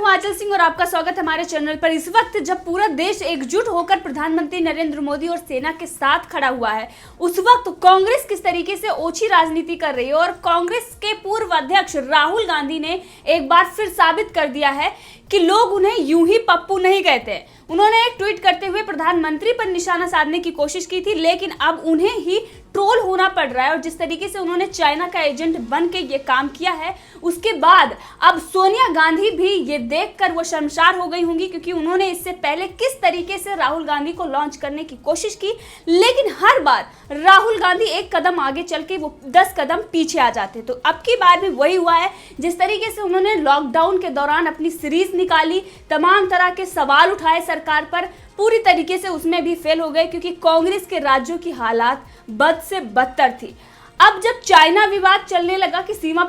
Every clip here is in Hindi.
आंचल सिंह और आपका स्वागत है हमारे चैनल पर। इस वक्त जब पूरा देश एकजुट होकर प्रधानमंत्री नरेंद्र मोदी और सेना के साथ खड़ा हुआ है, उस वक्त कांग्रेस किस तरीके से ओछी राजनीति कर रही है और कांग्रेस के पूर्व अध्यक्ष राहुल गांधी ने एक बार फिर साबित कर दिया है कि लोग उन्हें यूं ही पप्पू नहीं कहते। उन्होंने एक ट्वीट करते हुए प्रधानमंत्री पर निशाना साधने की कोशिश की थी, लेकिन अब उन्हें ही ट्रोल होना पड़ रहा है। और जिस तरीके से उन्होंने चाइना का एजेंट बन के ये काम किया है, उसके बाद अब सोनिया गांधी भी ये देखकर वो शर्मसार हो गई होंगी, क्योंकि उन्होंने इससे पहले किस तरीके से राहुल गांधी को लॉन्च करने की कोशिश की, लेकिन हर बार राहुल गांधी एक कदम आगे चल के वो 10 कदम पीछे आ जाते। तो अब की बार भी वही हुआ है। जिस तरीके से उन्होंने लॉकडाउन के दौरान अपनी सीरीज निकाली, तमाम तरह के सवाल उठाए सरकार पर, पूरी तरीके से उसमें भी फेल हो गए, क्योंकि कांग्रेस के राज्यों की हालात बद से बदतर थी। अब जब चाइना विवाद चलने लगा कि सीमा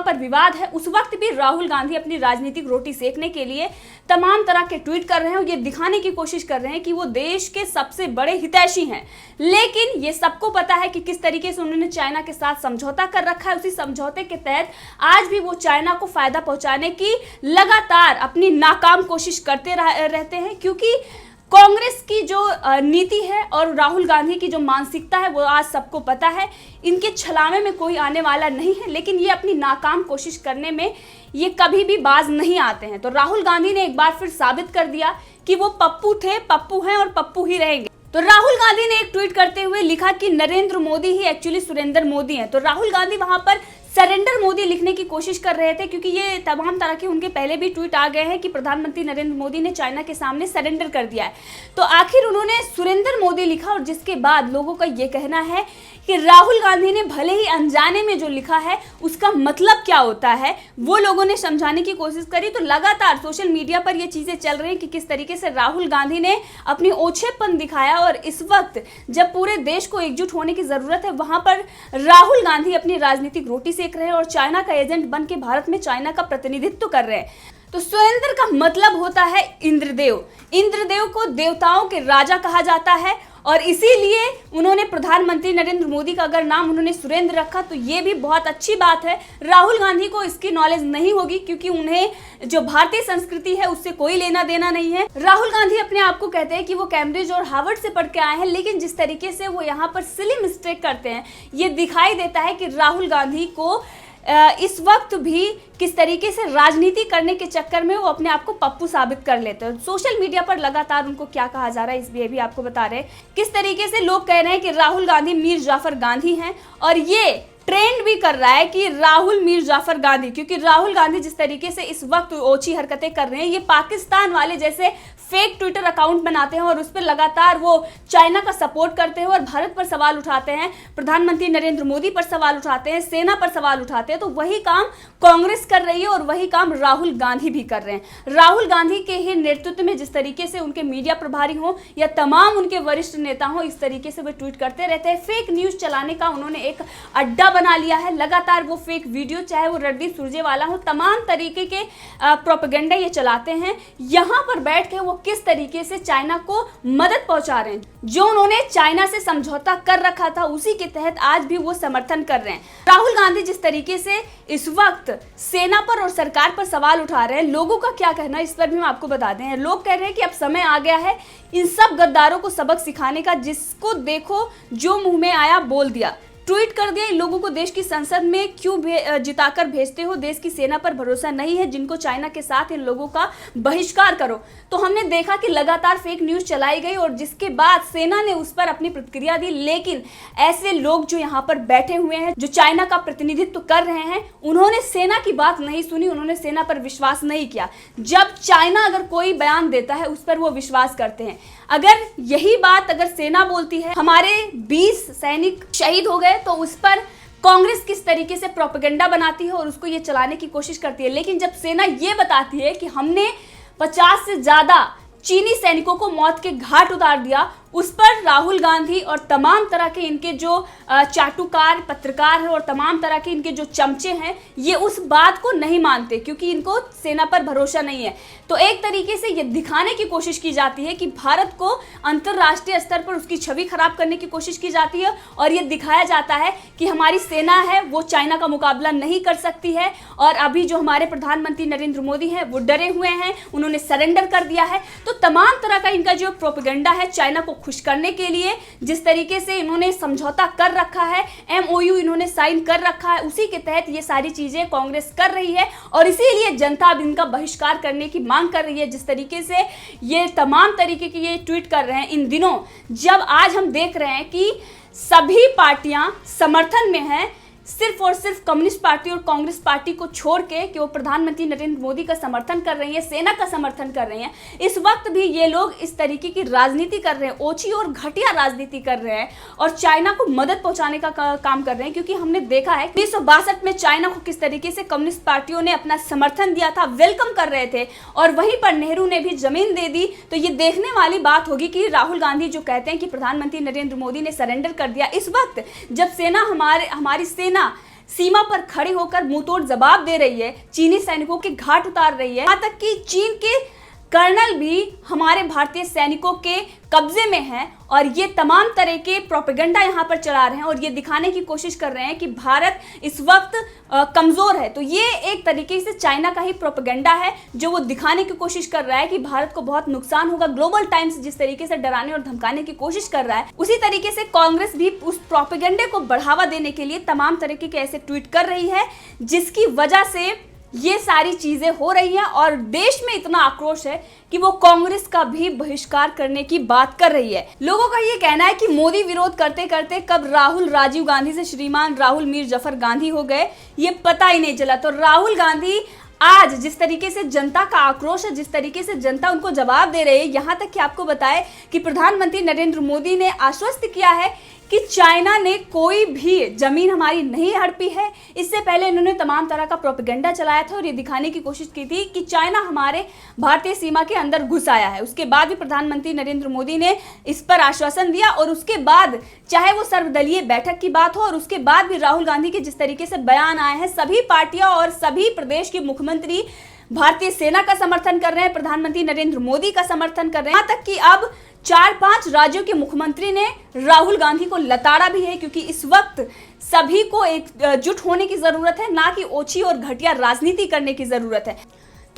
पर विवाद है, उस वक्त भी राहुल गांधी अपनी राजनीतिक रोटी सेकने के लिए तमाम तरह के ट्वीट कर रहे हैं और ये दिखाने की कोशिश कर रहे हैं कि वो देश के सबसे बड़े हितैषी हैं। लेकिन ये सबको पता है कि किस तरीके से उन्होंने चाइना के साथ समझौता कर रखा है। उसी समझौते के तहत आज भी वो चाइना को फायदा पहुंचाने की लगातार अपनी नाकाम कोशिश करते रहते हैं, क्योंकि कांग्रेस की जो नीति है और राहुल गांधी की जो मानसिकता है वो आज सबको पता है। इनके छलावे में कोई आने वाला नहीं है, लेकिन ये अपनी नाकाम कोशिश करने में ये कभी भी बाज नहीं आते हैं। तो राहुल गांधी ने एक बार फिर साबित कर दिया कि वो पप्पू थे, पप्पू हैं और पप्पू ही रहेंगे। तो राहुल गांधी ने एक ट्वीट करते हुए लिखा कि नरेंद्र मोदी ही एक्चुअली सुरेंद्र मोदी हैं। तो राहुल गांधी वहां पर सरेंडर मोदी लिखने की कोशिश कर रहे थे, क्योंकि ये तमाम तरह के उनके पहले भी ट्वीट आ गए हैं कि प्रधानमंत्री नरेंद्र मोदी ने चाइना के सामने सरेंडर कर दिया है। तो आखिर उन्होंने सुरेंद्र मोदी लिखा, और जिसके बाद लोगों का ये कहना है कि राहुल गांधी ने भले ही अनजाने में जो लिखा है उसका मतलब क्या होता है वो लोगों ने समझाने की कोशिश करी। तो लगातार सोशल मीडिया पर ये चीजें चल रही हैं कि किस तरीके से राहुल गांधी ने अपनी ओछेपन दिखाया, और इस वक्त जब पूरे देश को एकजुट होने की जरूरत है, वहां पर राहुल गांधी अपनी राजनीतिक रोटी सेक रहे हैं और चाइना का एजेंट बन के भारत में चाइना का प्रतिनिधित्व कर रहे हैं। तो सुरेंद्र का मतलब होता है इंद्रदेव। इंद्रदेव को देवताओं के राजा कहा जाता है, और इसीलिए उन्होंने प्रधानमंत्री नरेंद्र मोदी का अगर नाम उन्होंने सुरेंद्र रखा तो ये भी बहुत अच्छी बात है। राहुल गांधी को इसकी नॉलेज नहीं होगी, क्योंकि उन्हें जो भारतीय संस्कृति है उससे कोई लेना देना नहीं है। राहुल गांधी अपने आप को कहते हैं कि वो कैम्ब्रिज और हार्वर्ड से पढ़ के आए हैं, लेकिन जिस तरीके से वो यहाँ पर सिली मिस्टेक करते हैं, ये दिखाई देता है कि राहुल गांधी को इस वक्त भी किस तरीके से राजनीति करने के चक्कर में वो अपने आप को पप्पू साबित कर लेते हैं। सोशल मीडिया पर लगातार उनको क्या कहा जा रहा है इसलिए भी आपको बता रहे हैं। किस तरीके से लोग कह रहे हैं कि राहुल गांधी मीर जाफर गांधी हैं, और ये ट्रेंड भी कर रहा है कि राहुल मीर जाफर गांधी, क्योंकि राहुल गांधी जिस तरीके से इस वक्त ओछी हरकतें कर रहे हैं, ये पाकिस्तान वाले जैसे फेक ट्विटर अकाउंट बनाते हैं और उस पर लगातार वो चाइना का सपोर्ट करते हैं और भारत पर सवाल उठाते हैं, प्रधानमंत्री नरेंद्र मोदी पर सवाल उठाते हैं, सेना पर सवाल उठाते हैं। तो वही काम कांग्रेस कर रही है और वही काम राहुल गांधी भी कर रहे हैं। राहुल गांधी के ही नेतृत्व में जिस तरीके से उनके मीडिया प्रभारी हो या तमाम उनके वरिष्ठ नेता हो, इस तरीके से वे ट्वीट करते रहते हैं। फेक न्यूज चलाने का उन्होंने एक अड्डा बना लिया है। लगातार वो फेक वीडियो, चाहे वो रणदीप सुरजेवाला हो, तमाम तरीके के प्रोपेगेंडा ये चलाते हैं। यहाँ पर बैठ के वो किस तरीके से चाइना को मदद पहुंचा रहे हैं, जो उन्होंने चाइना से समझौता कर रखा था उसी के तहत आज भी वो समर्थन कर रहे हैं। राहुल गांधी जिस तरीके से इस वक्त सेना पर और सरकार पर सवाल उठा रहे हैं, लोगों का क्या कहना है इस पर भी हम आपको बता दें। लोग कह रहे हैं कि अब समय आ गया है इन सब गद्दारों को सबक सिखाने का, जिसको देखो जो मुंह में आया बोल दिया, ट्वीट कर दिया। इन लोगों को देश की संसद में क्यों जिताकर भेजते हो, देश की सेना पर भरोसा नहीं है, जिनको चाइना के साथ इन लोगों का बहिष्कार करो। तो हमने देखा कि लगातार फेक न्यूज चलाई गई और जिसके बाद सेना ने उस पर अपनी प्रतिक्रिया दी। लेकिन ऐसे लोग जो यहाँ पर बैठे हुए हैं, जो चाइना का प्रतिनिधित्व कर रहे हैं, उन्होंने सेना की बात नहीं सुनी, उन्होंने सेना पर विश्वास नहीं किया। जब चाइना अगर कोई बयान देता है उस पर वो विश्वास करते हैं। अगर यही बात अगर सेना बोलती है हमारे 20 सैनिक शहीद हो गए, तो उस पर कांग्रेस किस तरीके से प्रोपेगेंडा बनाती है और उसको ये चलाने की कोशिश करती है। लेकिन जब सेना ये बताती है कि हमने 50 से ज्यादा चीनी सैनिकों को मौत के घाट उतार दिया, उस पर राहुल गांधी और तमाम तरह के इनके जो चाटुकार पत्रकार हैं और तमाम तरह के इनके जो चमचे हैं, ये उस बात को नहीं मानते क्योंकि इनको सेना पर भरोसा नहीं है। तो एक तरीके से ये दिखाने की कोशिश की जाती है कि भारत को अंतर्राष्ट्रीय स्तर पर उसकी छवि खराब करने की कोशिश की जाती है और ये दिखाया जाता है कि हमारी सेना है वो चाइना का मुकाबला नहीं कर सकती है। और अभी जो हमारे प्रधानमंत्री नरेंद्र मोदी हैं वो डरे हुए हैं, उन्होंने सरेंडर कर दिया है। तो तमाम तरह का इनका जो प्रोपेगेंडा है चाइना को खुश करने के लिए, जिस तरीके से इन्होंने समझौता कर रखा है, MOU इन्होंने साइन कर रखा है, उसी के तहत ये सारी चीजें कांग्रेस कर रही है और इसीलिए जनता अब इनका बहिष्कार करने की मांग कर रही है। जिस तरीके से ये तमाम तरीके के ये ट्वीट कर रहे हैं इन दिनों, जब आज हम देख रहे हैं कि सभी पार्टियां समर्थन में हैं, सिर्फ और सिर्फ कम्युनिस्ट पार्टी और कांग्रेस पार्टी को छोड़ के कि वो प्रधानमंत्री नरेंद्र मोदी का समर्थन कर रही है, सेना का समर्थन कर रही हैं। इस वक्त भी ये लोग इस तरीके की राजनीति कर रहे हैं, ओछी और घटिया राजनीति कर रहे हैं और चाइना को मदद पहुंचाने का काम कर रहे हैं। क्योंकि हमने देखा है 1962 में चाइना को किस तरीके से कम्युनिस्ट पार्टियों ने अपना समर्थन दिया था, वेलकम कर रहे थे और वहीं पर नेहरू ने भी जमीन दे दी। तो ये देखने वाली बात होगी कि राहुल गांधी जो कहते हैं कि प्रधानमंत्री नरेंद्र मोदी ने सरेंडर कर दिया, इस वक्त जब सेना हमारी सेना सीमा पर खड़ी होकर मुंहतोड़ जवाब दे रही है, चीनी सैनिकों के घाट उतार रही है, यहाँ तक कि चीन के कर्नल भी हमारे भारतीय सैनिकों के कब्जे में हैं और ये तमाम तरह के प्रोपेगेंडा यहाँ पर चला रहे हैं और ये दिखाने की कोशिश कर रहे हैं कि भारत इस वक्त कमज़ोर है। तो ये एक तरीके से चाइना का ही प्रोपेगेंडा है जो वो दिखाने की कोशिश कर रहा है कि भारत को बहुत नुकसान होगा। ग्लोबल टाइम्स जिस तरीके से डराने और धमकाने की कोशिश कर रहा है, उसी तरीके से कांग्रेस भी उस प्रोपेगेंडे को बढ़ावा देने के लिए तमाम तरीके के ऐसे ट्वीट कर रही है, जिसकी वजह से ये सारी चीजें हो रही हैं और देश में इतना आक्रोश है कि वो कांग्रेस का भी बहिष्कार करने की बात कर रही है। लोगों का ये कहना है कि मोदी विरोध करते करते कब राहुल राजीव गांधी से श्रीमान राहुल मीर जफर गांधी हो गए, ये पता ही नहीं चला। तो राहुल गांधी आज जिस तरीके से जनता का आक्रोश है, जिस तरीके से जनता उनको जवाब दे रही है, यहाँ तक कि आपको बताएं कि प्रधानमंत्री नरेंद्र मोदी ने आश्वस्त किया है कि चाइना ने कोई भी जमीन हमारी नहीं हड़पी है। इससे पहले इन्होंने तमाम तरह का प्रोपेगेंडा चलाया था और ये दिखाने की कोशिश की थी कि चाइना हमारे भारतीय सीमा के अंदर घुस आया है। उसके बाद भी प्रधानमंत्री नरेंद्र मोदी ने इस पर आश्वासन दिया और उसके बाद चाहे वो सर्वदलीय बैठक की बात हो और उसके बाद भी राहुल गांधी के जिस तरीके से बयान आए हैं, सभी पार्टियां और सभी प्रदेश के मुख्यमंत्री भारतीय सेना का समर्थन कर रहे हैं, प्रधानमंत्री नरेंद्र मोदी का समर्थन कर रहे हैं। यहाँ तक कि अब 4-5 राज्यों के मुख्यमंत्री ने राहुल गांधी को लताड़ा भी है, क्योंकि इस वक्त सभी को एकजुट होने की जरूरत है, ना कि ओछी और घटिया राजनीति करने की जरूरत है।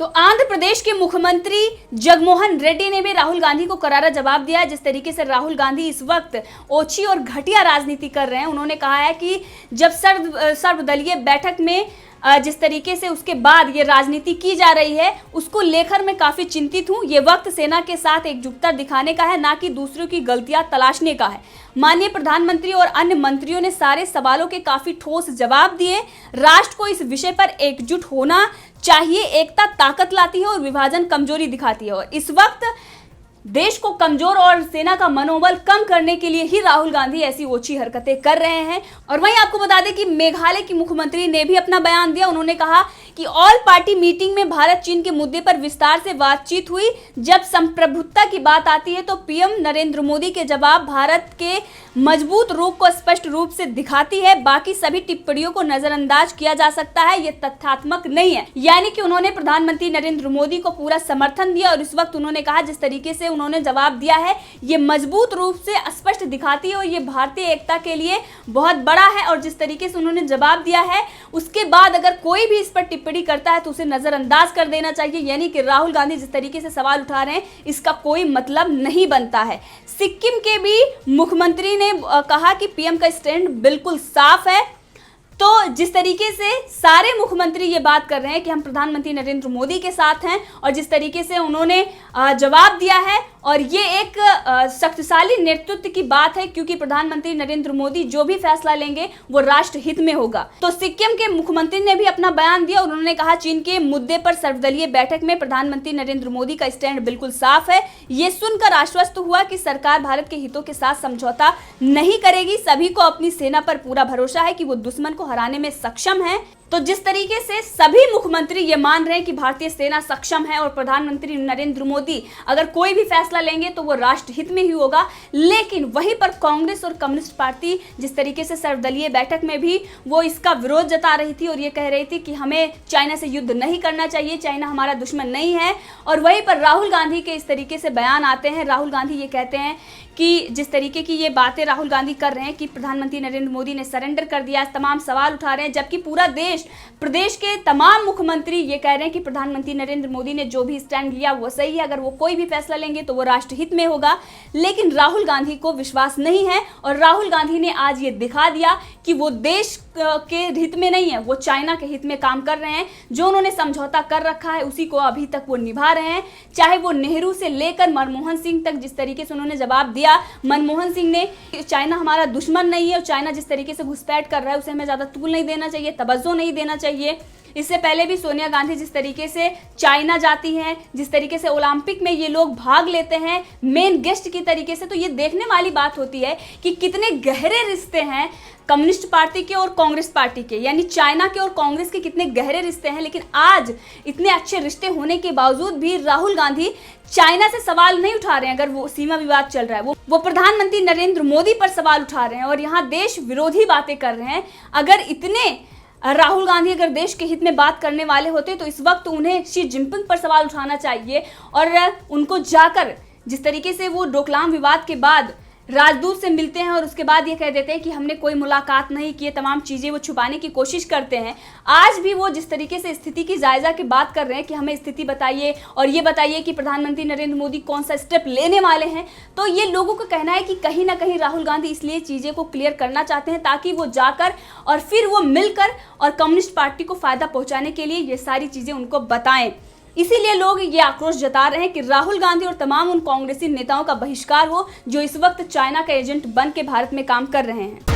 तो आंध्र प्रदेश के मुख्यमंत्री जगनमोहन रेड्डी ने भी राहुल गांधी को करारा जवाब दिया। जिस तरीके से राहुल गांधी इस वक्त ओछी और घटिया राजनीति कर रहे हैं, उन्होंने कहा है कि जब सर्वदलीय बैठक में जिस तरीके से उसके बाद ये राजनीति की जा रही है, उसको लेकर मैं काफी चिंतित हूं। ये वक्त सेना के साथ एकजुटता दिखाने का है, ना कि दूसरों की गलतियां तलाशने का है। माननीय प्रधानमंत्री और अन्य मंत्रियों ने सारे सवालों के काफी ठोस जवाब दिए। राष्ट्र को इस विषय पर एकजुट होना चाहिए। एकता ताकत लाती है और विभाजन कमजोरी दिखाती है। और इस वक्त देश को कमजोर और सेना का मनोबल कम करने के लिए ही राहुल गांधी ऐसी ओछी हरकतें कर रहे हैं। और वहीं आपको बता दें कि मेघालय की मुख्यमंत्री ने भी अपना बयान दिया। उन्होंने कहा कि ऑल पार्टी मीटिंग में भारत चीन के मुद्दे पर विस्तार से बातचीत हुई। जब संप्रभुता की बात आती है तो पीएम नरेंद्र मोदी के जवाब भारत के मजबूत रूप को स्पष्ट रूप से दिखाती है। बाकी सभी टिप्पणियों को नजरअंदाज किया जा सकता है, ये तथ्यात्मक नहीं है। यानी कि उन्होंने प्रधानमंत्री नरेंद्र मोदी को पूरा समर्थन दिया और इस वक्त उन्होंने कहा जिस तरीके से उन्होंने जवाब दिया है ये मजबूत रूप से स्पष्ट दिखाती है और ये भारतीय एकता के लिए बहुत बड़ा है। और जिस तरीके से उन्होंने जवाब दिया है उसके बाद अगर कोई भी इस पर टिप्पणी करता है तो उसे नजरअंदाज कर देना चाहिए। यानी कि राहुल गांधी जिस तरीके से सवाल उठा रहे हैं इसका कोई मतलब नहीं बनता है। सिक्किम के भी मुख्यमंत्री ने कहा कि पीएम का स्टैंड बिल्कुल साफ है। तो जिस तरीके से सारे मुख्यमंत्री ये बात कर रहे हैं कि हम प्रधानमंत्री नरेंद्र मोदी के साथ हैं और जिस तरीके से उन्होंने जवाब दिया है और ये एक शक्तिशाली नेतृत्व की बात है, क्योंकि प्रधानमंत्री नरेंद्र मोदी जो भी फैसला लेंगे वो राष्ट्र हित में होगा। तो सिक्किम के मुख्यमंत्री ने भी अपना बयान दिया और उन्होंने कहा चीन के मुद्दे पर सर्वदलीय बैठक में प्रधानमंत्री नरेंद्र मोदी का स्टैंड बिल्कुल साफ है। ये सुनकर आश्वस्त हुआ कि सरकार भारत के हितों के साथ समझौता नहीं करेगी। सभी को अपनी सेना पर पूरा भरोसा है कि वो दुश्मन को हराने में सक्षम है। तो जिस तरीके से सभी मुख्यमंत्री ये मान रहे हैं कि भारतीय सेना सक्षम है और प्रधानमंत्री नरेंद्र मोदी अगर कोई भी फैसला लेंगे तो वो राष्ट्र हित में ही होगा, लेकिन वहीं पर कांग्रेस और कम्युनिस्ट पार्टी जिस तरीके से सर्वदलीय बैठक में भी वो इसका विरोध जता रही थी और ये कह रही थी कि हमें चाइना से युद्ध नहीं करना चाहिए, चाइना हमारा दुश्मन नहीं है। और वहीं पर राहुल गांधी के इस तरीके से बयान आते हैं। राहुल गांधी ये कहते हैं कि जिस तरीके की ये बातें राहुल गांधी कर रहे हैं कि प्रधानमंत्री नरेंद्र मोदी ने सरेंडर कर दिया, तमाम सवाल उठा रहे हैं, जबकि पूरा प्रदेश के तमाम मुख्यमंत्री ये कह रहे हैं कि प्रधानमंत्री नरेंद्र मोदी ने जो भी स्टैंड लिया वो सही है, अगर वो कोई भी फैसला लेंगे तो वो राष्ट्रहित में होगा। लेकिन राहुल गांधी को विश्वास नहीं है और राहुल गांधी ने आज ये दिखा दिया कि वो देश के हित में नहीं है, वो चाइना के हित में काम कर रहे हैं। जो उन्होंने समझौता कर रखा है उसी को अभी तक वो निभा रहे हैं, चाहे वो नेहरू से लेकर मनमोहन सिंह तक। जिस तरीके से उन्होंने जवाब दिया मनमोहन सिंह ने, चाइना हमारा दुश्मन नहीं है और चाइना जिस तरीके से घुसपैठ कर रहा है उसे हमें ज्यादा तूल नहीं देना चाहिए, तवज्जो नहीं देना चाहिए। इससे पहले भी सोनिया गांधी जिस तरीके से चाइना जाती हैं, जिस तरीके से ओलंपिक में ये लोग भाग लेते हैं मेन गेस्ट की तरीके से, तो ये देखने वाली बात होती है कि कितने गहरे रिश्ते हैं कम्युनिस्ट पार्टी के और कांग्रेस पार्टी के, यानी चाइना के और कांग्रेस के कितने गहरे रिश्ते हैं। लेकिन आज इतने अच्छे रिश्ते होने के बावजूद भी राहुल गांधी चाइना से सवाल नहीं उठा रहे हैं। अगर वो सीमा विवाद चल रहा है वो प्रधानमंत्री नरेंद्र मोदी पर सवाल उठा रहे हैं और यहाँ देश विरोधी बातें कर रहे हैं। अगर इतने राहुल गांधी अगर देश के हित में बात करने वाले होते तो इस वक्त उन्हें शी जिनपिंग पर सवाल उठाना चाहिए और उनको जाकर जिस तरीके से वो डोकलाम विवाद के बाद राजदूत से मिलते हैं और उसके बाद ये कह देते हैं कि हमने कोई मुलाकात नहीं की, तमाम चीज़ें वो छुपाने की कोशिश करते हैं। आज भी वो जिस तरीके से स्थिति की जायजा की बात कर रहे हैं कि हमें स्थिति बताइए और ये बताइए कि प्रधानमंत्री नरेंद्र मोदी कौन सा स्टेप लेने वाले हैं, तो ये लोगों का कहना है कि कहीं ना कहीं राहुल गांधी इसलिए चीज़ें को क्लियर करना चाहते हैं ताकि वो जाकर और फिर वो मिलकर और कम्युनिस्ट पार्टी को फायदा पहुँचाने के लिए ये सारी चीज़ें उनको बताएं। इसीलिए लोग ये आक्रोश जता रहे हैं कि राहुल गांधी और तमाम उन कांग्रेसी नेताओं का बहिष्कार हो जो इस वक्त चाइना का एजेंट बन के भारत में काम कर रहे हैं।